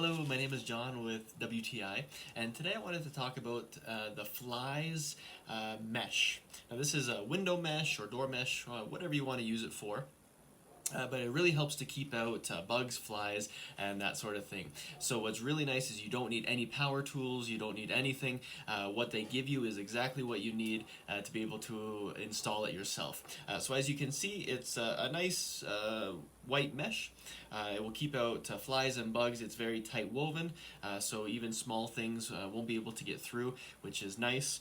Hello, my name is John with WTI, and today I wanted to talk about the FLYZZZ mesh. Now this is a window mesh or door mesh, whatever you want to use it for. But it really helps to keep out bugs, flies, and that sort of thing. So what's really nice is you don't need any power tools, you don't need anything. What they give you is exactly what you need to be able to install it yourself. So as you can see, it's a nice white mesh. It will keep out flies and bugs. It's very tight woven, so even small things won't be able to get through, which is nice.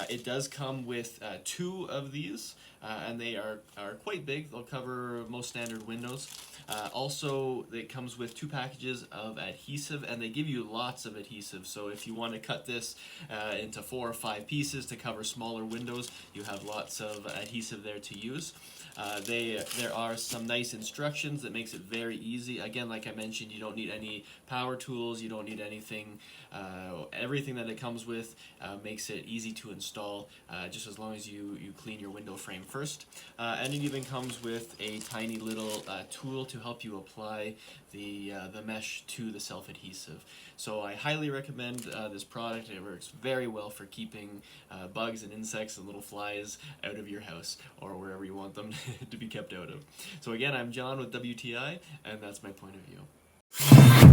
It does come with 2 of these, and they are quite big. They'll cover most standard windows. Also, it comes with 2 packages of adhesive, and they give you lots of adhesive. So if you want to cut this into 4 or 5 pieces to cover smaller windows, you have lots of adhesive there to use. There are some nice instructions that makes it very easy. Again, like I mentioned, you don't need any power tools, you don't need anything. Everything that it comes with makes it easy to install, just as long as you clean your window frame first. And it even comes with a tiny little tool to help you apply the mesh to the self-adhesive. So I highly recommend this product. It works very well for keeping bugs and insects and little flies out of your house or wherever you want them to be kept out of. So again, I'm John with WTI, and that's my point of view.